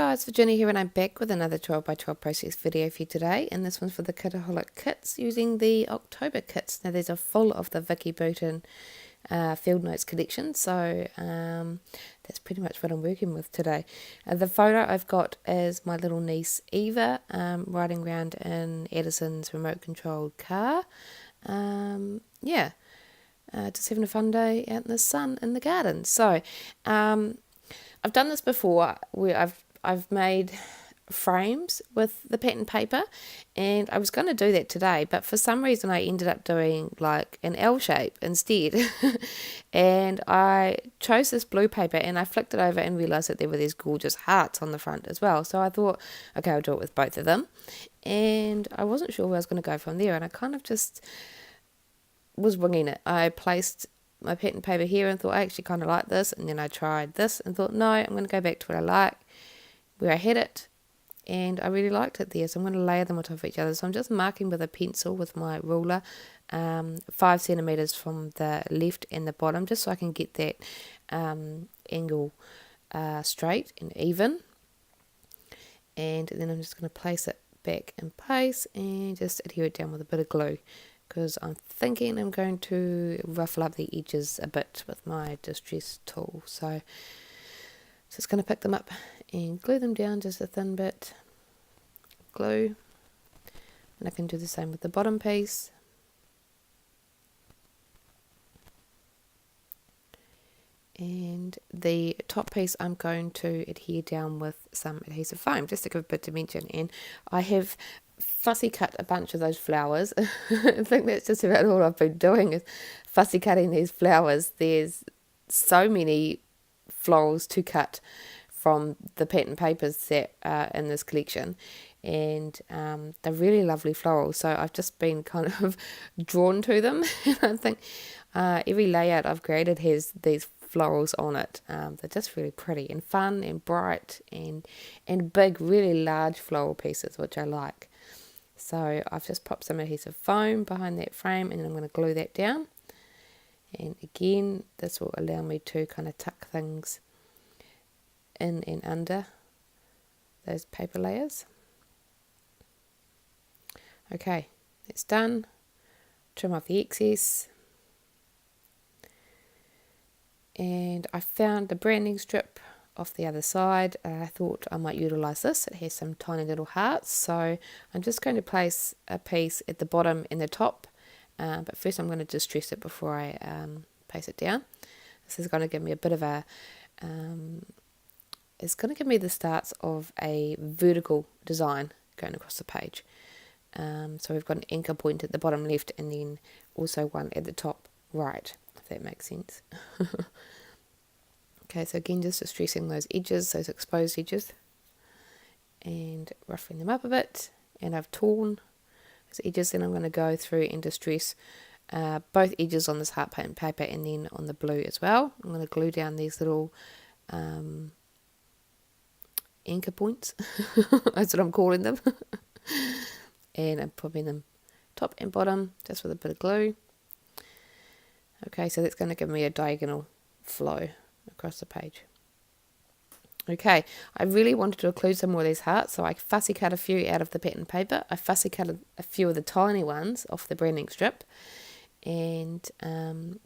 guys, Virginia here, and I'm back with another 12 by 12 process video for you today, and this one's for the Kitaholic Kits using the October kits. Now these are full of the Vicky Booten Field Notes collection, so that's pretty much what I'm working with today. The photo I've got is my little niece Eva riding around in Edison's remote controlled car. Just having a fun day out in the sun in the garden. So I've done this before where I've made frames with the pattern paper, and I was going to do that today, but for some reason I ended up doing like an L shape instead. And I chose this blue paper and I flicked it over and realised that there were these gorgeous hearts on the front as well. So I thought, okay, I'll do it with both of them. And I wasn't sure where I was going to go from there, and I kind of just was winging it. I placed my pattern paper here and thought I actually kind of like this, and then I tried this and thought no, I'm going to go back to what I like, where I had it, and I really liked it there, so I'm going to layer them on top of each other. So I'm just marking with a pencil with my ruler 5 centimeters from the left and the bottom, just so I can get that angle straight and even. And then I'm just going to place it back in place and just adhere it down with a bit of glue, because I'm thinking I'm going to ruffle up the edges a bit with my distress tool. So just going to pick them up and glue them down just a thin bit, glue, and I can do the same with the bottom piece. And the top piece I'm going to adhere down with some adhesive foam just to give a bit of dimension, and I have fussy cut a bunch of those flowers. I think that's just about all I've been doing is fussy cutting these flowers. There's so many florals to cut from the pattern papers that are in this collection, and they're really lovely florals, so I've just been kind of drawn to them. And I think every layout I've created has these florals on it. They're just really pretty and fun and bright and big, really large floral pieces, which I like. So I've just popped some adhesive foam behind that frame, and then I'm going to glue that down. And again, this will allow me to kind of tuck things in and under those paper layers. Okay, that's done. Trim off the excess. And I found the branding strip off the other side. I thought I might utilise this. It has some tiny little hearts, so I'm just going to place a piece at the bottom and the top, but first I'm going to distress it before I place it down. This is going to give me a bit of a it's going to give me the starts of a vertical design going across the page. So we've got an anchor point at the bottom left, and then also one at the top right, if that makes sense. Okay, so again, just distressing those edges, those exposed edges, and ruffling them up a bit. And I've torn those edges, then I'm going to go through and distress both edges on this heart pattern paper and then on the blue as well. I'm going to glue down these little anchor points, that's what I'm calling them. And I'm putting them top and bottom just with a bit of glue. Okay, so that's going to give me a diagonal flow across the page. Okay, I really wanted to include some more of these hearts, so I fussy cut a few out of the pattern paper. I fussy cut a few of the tiny ones off the branding strip, and I'm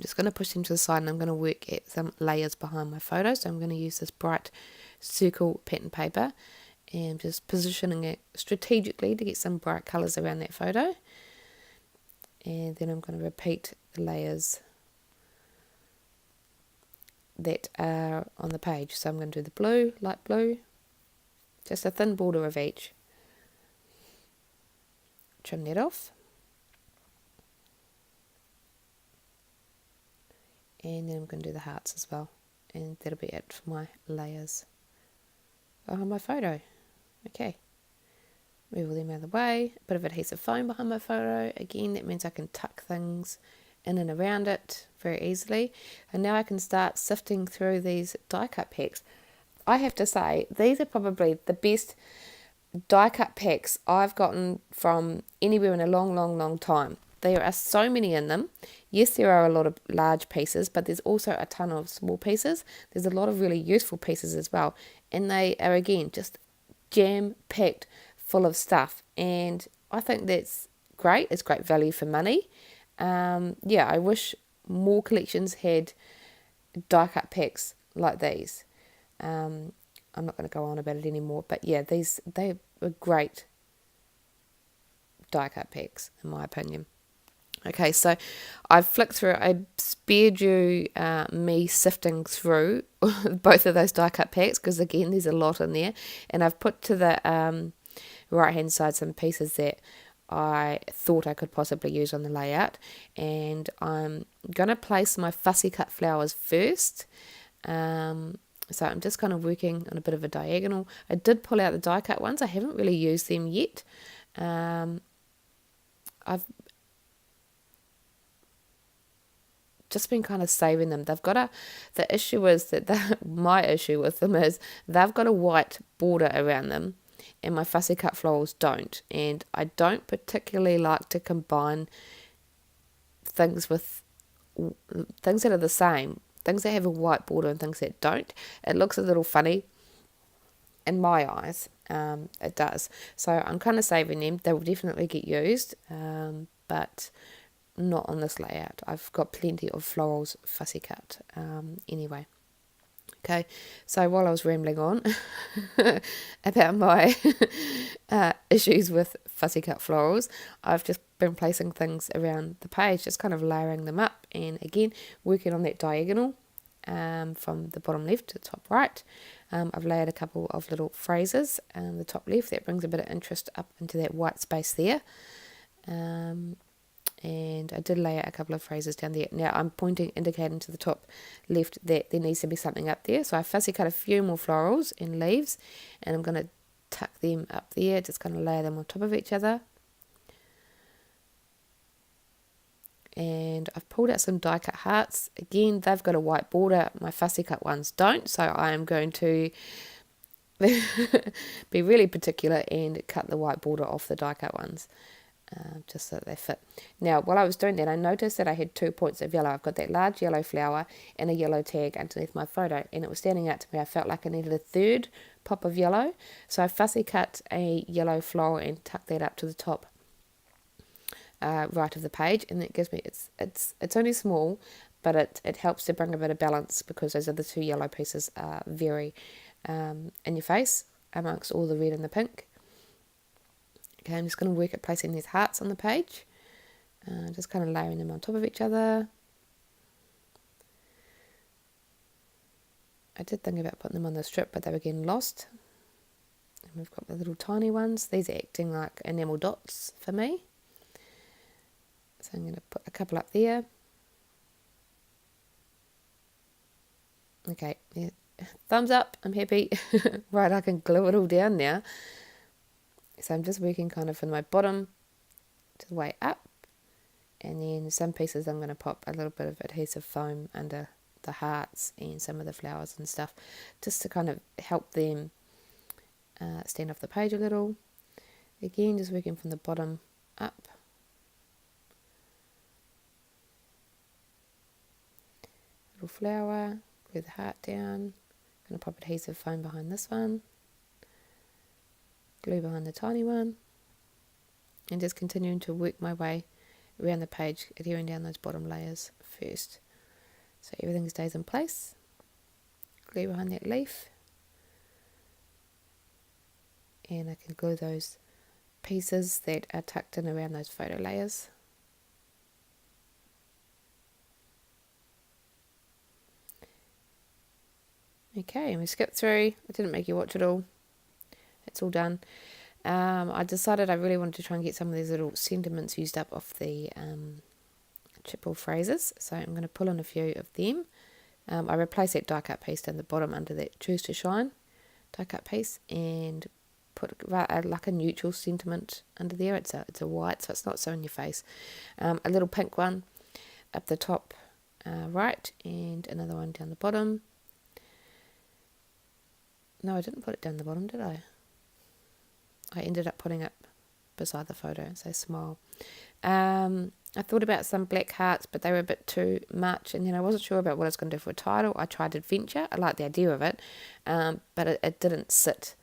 just going to push them to the side, and I'm going to work at some layers behind my photo. So I'm going to use this bright circle pattern paper, and I'm just positioning it strategically to get some bright colours around that photo. And then I'm going to repeat the layers that are on the page. So I'm going to do the blue, light blue, just a thin border of each. Trim that off. And then I'm going to do the hearts as well. And that'll be it for my layers behind my photo. Okay. Move all them out of the way. A bit of adhesive foam behind my photo. Again, that means I can tuck things in and around it very easily. And now I can start sifting through these die cut packs. I have to say, these are probably the best die cut packs I've gotten from anywhere in a long time. There are so many in them. Yes, there are a lot of large pieces, but there's also a ton of small pieces. There's a lot of really useful pieces as well. and they are again just jam packed full of stuff, and I think that's great. It's great value for money. I wish more collections had die cut packs like these. I'm not going to go on about it anymore, but yeah, they were great die cut packs in my opinion. Okay, so I've flicked through. I spared you me sifting through both of those die cut packs because again, there's a lot in there, and I've put to the right hand side some pieces that I thought I could possibly use on the layout, and I'm gonna place my fussy cut flowers first. So I'm just kind of working on a bit of a diagonal. I did pull out the die cut ones. I haven't really used them yet. I've just been kind of saving them. The issue is that my issue with them is they've got a white border around them, and my fussy cut florals don't. And I don't particularly like to combine things that are the same, things that have a white border and things that don't. It looks a little funny in my eyes. It does. So I'm kind of saving them. They will definitely get used, but not on this layout. I've got plenty of florals fussy cut anyway. Okay, so while I was rambling on about my issues with fussy cut florals, I've just been placing things around the page, just kind of layering them up, and again working on that diagonal from the bottom left to the top right. I've layered a couple of little phrases on the top left that brings a bit of interest up into that white space there. And I did lay out a couple of phrases down there. Now I'm indicating to the top left that there needs to be something up there. So I fussy cut a few more florals and leaves, and I'm going to tuck them up there, just kind of layer them on top of each other. And I've pulled out some die cut hearts. Again, they've got a white border. My fussy cut ones don't. So I am going to be really particular and cut the white border off the die cut ones. Just so that they fit. Now, while I was doing that, I noticed that I had 2 points of yellow. I've got that large yellow flower and a yellow tag underneath my photo, and it was standing out to me. I felt like I needed a third pop of yellow, so I fussy cut a yellow floral and tucked that up to the top right of the page, and that gives me, it's only small, but it helps to bring a bit of balance because those other two yellow pieces are very in your face amongst all the red and the pink. Okay, I'm just going to work at placing these hearts on the page, just kind of layering them on top of each other. I did think about putting them on the strip, but they were getting lost. And we've got the little tiny ones. These are acting like enamel dots for me. So I'm going to put a couple up there. Okay, yeah. Thumbs up, I'm happy. Right, I can glue it all down now. So I'm just working kind of from my bottom to the way up, and then some pieces I'm going to pop a little bit of adhesive foam under the hearts and some of the flowers and stuff, just to kind of help them stand off the page a little. Again, just working from the bottom up. Little flower, glue the heart down. Going to pop adhesive foam behind this one. Glue behind the tiny one, and just continuing to work my way around the page, adhering down those bottom layers first, so everything stays in place. Glue behind that leaf, and I can glue those pieces that are tucked in around those photo layers. Okay, and we skip through. I didn't make you watch it all. It's all done. I decided I really wanted to try and get some of these little sentiments used up off the chipboard phrases, so I'm going to pull in a few of them. I replaced that die cut piece down the bottom under that Choose to Shine die cut piece, and put like a neutral sentiment under there. It's a white, so it's not so in your face. A little pink one up the top right, and another one down the bottom. No, I didn't put it down the bottom, did I? I ended up putting it beside the photo and say smile. I thought about some black hearts, but they were a bit too much, and then I wasn't sure about what I was going to do for a title. I tried adventure. I liked the idea of it, but it didn't sit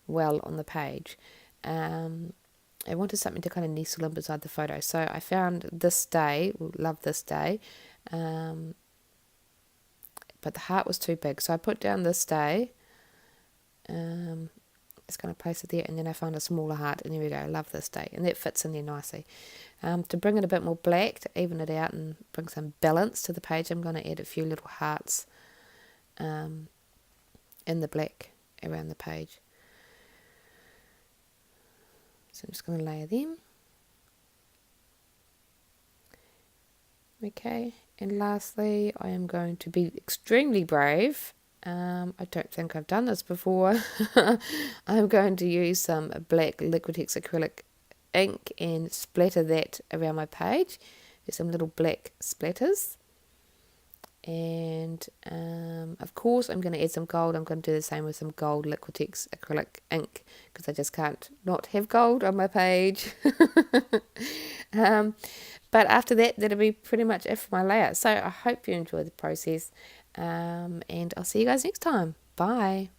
well on the page. I wanted something to kind of nestle in beside the photo, so I found This Day. Love This Day, but the heart was too big, so I put down This Day. Just going to place it there, and then I found a smaller heart, and there we go. Love This Day, and that fits in there nicely. To bring it a bit more black, to even it out and bring some balance to the page, I'm going to add a few little hearts in the black around the page. So I'm just going to layer them. Okay, and lastly, I am going to be extremely brave. I don't think I've done this before. I'm going to use some black Liquitex acrylic ink and splatter that around my page. There's some little black splatters. And of course I'm going to add some gold. I'm going to do the same with some gold Liquitex acrylic ink, because I just can't not have gold on my page. But after that, that'll be pretty much it for my layout. So I hope you enjoy the process, and I'll see you guys next time. Bye.